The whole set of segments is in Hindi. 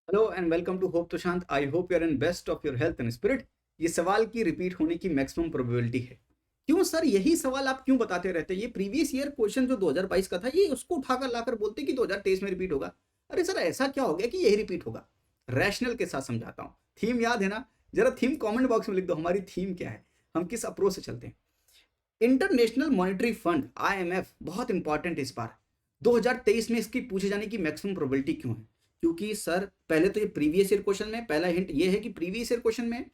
हेलो एंड वेलकम टू होप तो शांत। I hope you are in best of your health and spirit. ये सवाल की रिपीट होने की मैक्सिमम प्रोबेबिलिटी है। क्यों सर, यही सवाल आप क्यों बताते रहते हैं? ये प्रीवियस ईयर क्वेश्चन जो 2022 का था, ये उसको उठाकर लाकर बोलते कि 2023 में रिपीट होगा। अरे सर, ऐसा क्या हो गया कि यही रिपीट होगा? रैशनल के साथ समझाता हूँ। थीम याद है ना? जरा थीम कमेंट बॉक्स में लिख दो, हमारी थीम क्या है, हम किस अप्रोच से चलते हैं। इंटरनेशनल मॉनेटरी फंड आईएमएफ बहुत इंपॉर्टेंट इस बार 2023 में इसकी पूछे जाने की मैक्सिमम प्रोबेबिलिटी क्यों है? क्योंकि सर पहले तो ये प्रीवियस ईयर क्वेश्चन में पहला हिंट ये है कि प्रीवियस ईयर क्वेश्चन में,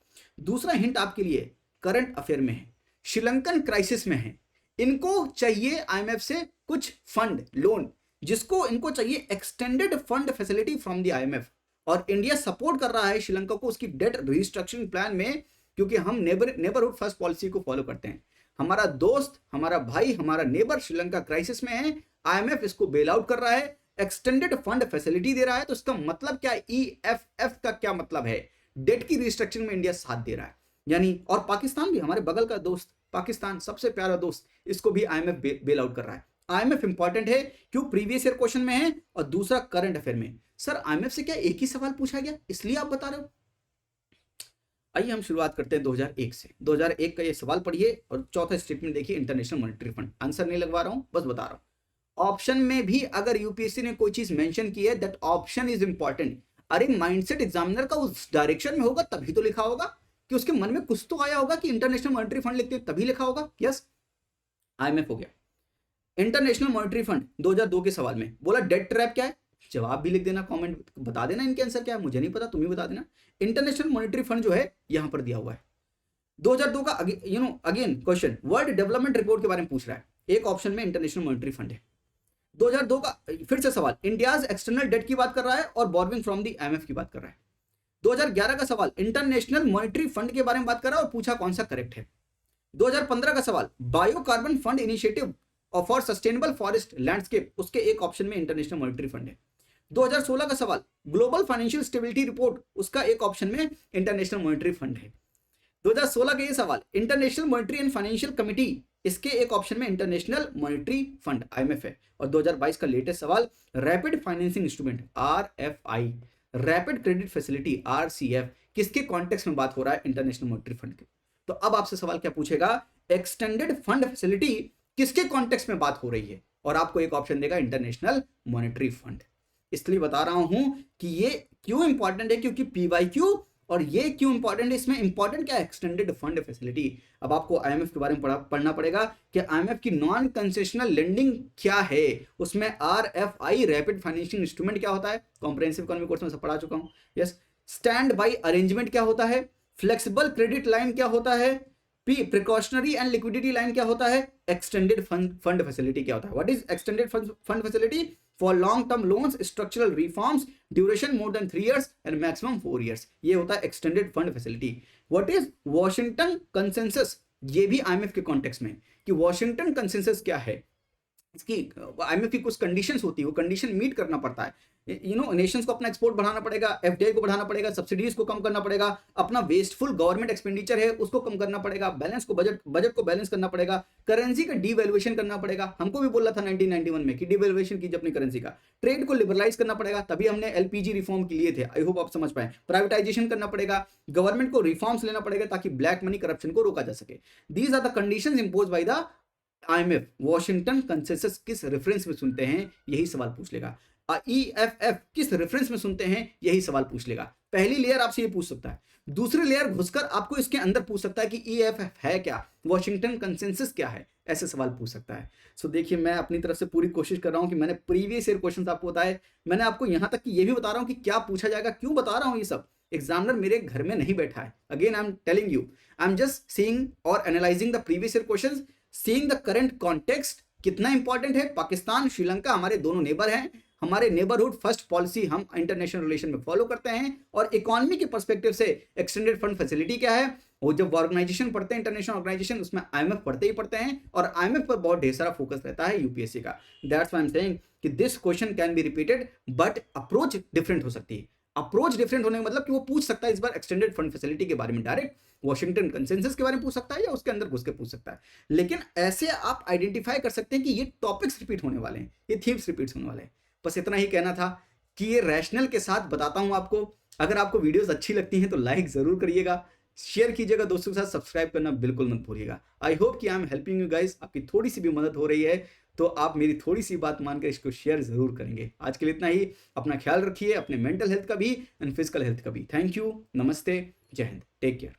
दूसरा हिंट आपके लिए करंट अफेयर में है, श्रीलंकन क्राइसिस में है। इनको चाहिए आईएमएफ से कुछ फंड लोन, जिसको इनको चाहिए extended fund facility from the IMF. और इंडिया सपोर्ट कर रहा है श्रीलंका को उसकी डेट रिस्ट्रक्चरिंग प्लान में, क्योंकि हम नेबरहुड फर्स्ट पॉलिसी को फॉलो करते हैं। हमारा दोस्त, हमारा भाई, हमारा नेबर श्रीलंका क्राइसिस में है, आईएमएफ इसको बेल आउट कर रहा है, एक्सटेंडेड फंड फैसिलिटी दे रहा है। तो इसका मतलब क्या है? ईएफएफ का क्या मतलब है? डेट की रिस्ट्रक्चरिंग में इंडिया साथ दे रहा है यानी। और पाकिस्तान भी, हमारे बगल का दोस्त पाकिस्तान, सबसे प्यारा दोस्त, इसको भी आईएमएफ बेल आउट कर रहा है। आईएमएफ इंपॉर्टेंट है क्यों? प्रीवियस ईयर क्वेश्चन में है और दूसरा करंट अफेयर में। सर आईएमएफ से क्या एक ही सवाल पूछा गया इसलिए आप बता रहे हो? आइए हम शुरुआत करते हैं 2001 से। 2001 का ये सवाल पढ़िए और चौथा स्टेटमेंट देखिए, इंटरनेशनल मॉनेटरी फंड। आंसर नहीं लगवा रहा हूं, बस बता रहा हूं। ऑप्शन में भी अगर यूपीएससी ने कोई चीज मेंशन की है, दैट ऑप्शन इज इंपॉर्टेंट। अरे माइंडसेट एग्जामिनर का उस डायरेक्शन में होगा तभी तो लिखा होगा, कि उसके मन में कुछ तो आया होगा कि इंटरनेशनल मॉनेटरी फंड लिखते हैं तभी लिखा होगा। यस, आईएमएफ हो गया। इंटरनेशनल मॉनेटरी फंड 2002 के सवाल में बोला डेट ट्रैप क्या है? जवाब भी लिख देना, कमेंट बता देना इनके आंसर क्या है, मुझे नहीं पता, तुम ही बता देना। इंटरनेशनल मॉनेटरी फंड जो है यहां पर दिया हुआ है। 2002 का again question world development report के बारे में पूछ रहा है। एक ऑप्शन में इंटरनेशनल मॉनेटरी फंड है। 2002 का फिर से सवाल इंडियाज एक्सटर्नल डेट की बात कर रहा है और बोर्विंग फ्रॉम द आईएमएफ की बात कर रहा है। 2011 का सवाल इंटरनेशनल मॉनेटरी फंड के बारे में बात कर रहा है और पूछा कौन सा करेक्ट है। 2015 का सवाल बायोकार्बन फंड इनिशिएटिव और फॉर सस्टेनेबल फॉरेस्ट लैंडस्केप, उसके एक ऑप्शन में इंटरनेशनल मॉनेटरी फंड है। 2016 का सवाल ग्लोबल फाइनेंशियल स्टेबिलिटी रिपोर्ट, उसका एक ऑप्शन में इंटरनेशनल मॉनेटरी फंड है। 2016 का ये सवाल international monetary and financial committee, इसके एक ऑप्शन में इंटरनेशनल मॉनेटरी फंड आईएमएफ है। और 2022 का लेटेस्ट सवाल rapid financing instrument RFI, rapid credit facility RCF, किसके कॉन्टेक्स्ट में बात हो रहा है? इंटरनेशनल मॉनेटरी फंड के। तो अब आपसे सवाल क्या पूछेगा? एक्सटेंडेड फंड फैसिलिटी किसके कॉन्टेक्स्ट में बात हो रही है? और आपको एक ऑप्शन देगा इंटरनेशनल मॉनेटरी फंड। इसलिए बता रहा हूं कि ये क्यों इंपॉर्टेंट है, क्योंकि पीवाईक्यू। और ये क्यों इंपॉर्टेंट है? इसमें इंपॉर्टेंट क्या है? Extended fund facility. अब आपको आईएमएफ के बारे में पढ़ना पड़ेगा कि आईएमएफ की नॉन कंसेशनल लेंडिंग क्या है, उसमें आरएफआई रैपिड फाइनेंशियल इंस्ट्रूमेंट क्या होता है, कॉम्प्रिहेंसिव इकोनॉमिक कोर्स में सब पढ़ा चुका हूं। यस, स्टैंड बाई अरेंजमेंट क्या होता है, फ्लेक्सिबल क्रेडिट लाइन क्या होता है, प्रिकॉशनरी एंड लिक्विडिटी लाइन क्या होता है, एक्सटेंडेड फंड फैसिलिटी क्या होता है। What is extended fund facility? For long term loans, structural reforms, duration more than 3 years and maximum 4 years, ये होता है extended fund facility. What is Washington consensus? ये भी आईएमएफ के कॉन्टेक्स्ट में, कि वॉशिंगटन कंसेंसस क्या है। इसकी आईएमएफ की कुछ कंडीशंस होती है, वो कंडीशन मीट करना पड़ता है। नेशंस को अपना एक्सपोर्ट बढ़ाना पड़ेगा, एफडीआई को बढ़ाना पड़ेगा, सब्सिडीज को कम करना पड़ेगा, अपना वेस्टफुल गवर्नमेंट एक्सपेंडिचर है उसको कम करना पड़ेगा, बैलेंस को बजट को बैलेंस करना पड़ेगा, करेंसी का डीवैल्यूएशन करना पड़ेगा। हमको भी बोला था 1991 में कि डीवैल्यूएशन कीजिए अपनी करेंसी का, ट्रेड को लिबरलाइज करना पड़ेगा, तभी हमने एलपीजी रिफॉर्म के लिए थे। आई होप आप समझ पाए। प्राइवेटाइजेशन करना पड़ेगा, गवर्नमेंट को रिफॉर्म्स लेना पड़ेगा ताकि ब्लैक मनी करप्शन को रोका जा सके। These are the conditions impose by the IMF. Washington consensus किस रेफरेंस में सुनते हैं, यही सवाल पूछ लेगा। ईएफएफ किस रेफरेंस में सुनते हैं, यही सवाल पूछ लेगा। पहली लेयर आपसे ये पूछ सकता है, दूसरी लेयर घुसकर आपको इसके अंदर पूछ सकता है कि ईएफएफ है क्या, वॉशिंगटन कंसेंसस क्या है, ऐसे सवाल पूछ सकता है। सो देखिए, मैं अपनी तरफ से पूरी कोशिश कर रहा हूं कि मैंने प्रीवियस ईयर क्वेश्चंस आपको बताए, मैंने आपको यहां तक कि ये भी बता रहा हूं कि क्या पूछा जाएगा। क्यों बता रहा हूं ये सब? एग्जामिनर मेरे घर में नहीं बैठा है। Again I am telling you, I am just seeing और analysing the previous year questions, seeing the current context. कितना इंपॉर्टेंट है? पाकिस्तान श्रीलंका हमारे दोनों नेबर हैं, हमारे नेबरहुड फर्स्ट पॉलिसी हम इंटरनेशनल रिलेशन में फॉलो करते हैं। और इकोनॉमी के पर्सपेक्टिव से एक्सटेंडेड फंड फैसिलिटी क्या है, वो जब ऑर्गेनाइजेशन पढ़ते हैं, इंटरनेशनल ऑर्गेनाइजेशन, उसमें आईएमएफ पढ़ते ही पढ़ते हैं, और आईएमएफ पर बहुत ढेर सारा फोकस रहता है यूपीएससी का। That's why I am saying कि this question can be repeated, but approach different हो सकती है। अप्रोच डिफरेंट होने का मतलब कि वो पूछ सकता है इस बार एक्सटेंडेड फंड फैसिलिटी के बारे में डायरेक्ट, वॉशिंगटन कंसेंसस के बारे में पूछ सकता है, या उसके अंदर घुस के पूछ सकता है। लेकिन ऐसे आप आइडेंटिफाई कर सकते हैं कि ये टॉपिक्स रिपीट होने वाले हैं, ये थीम्स रिपीट होने वाले हैं। बस इतना ही कहना था। कि ये रैशनल के साथ बताता हूं आपको। अगर आपको वीडियोस अच्छी लगती हैं तो लाइक जरूर करिएगा, शेयर कीजिएगा दोस्तों के साथ, सब्सक्राइब करना बिल्कुल मत भूलिएगा। आई होप कि I am helping you guys, आपकी थोड़ी सी भी मदद हो रही है तो आप मेरी थोड़ी सी बात मानकर इसको शेयर जरूर करेंगे। आज के लिए इतना ही। अपना ख्याल रखिए, अपने मेंटल हेल्थ का भी एंड फिजिकल हेल्थ का भी। थैंक यू, नमस्ते, जय हिंद, टेक केयर।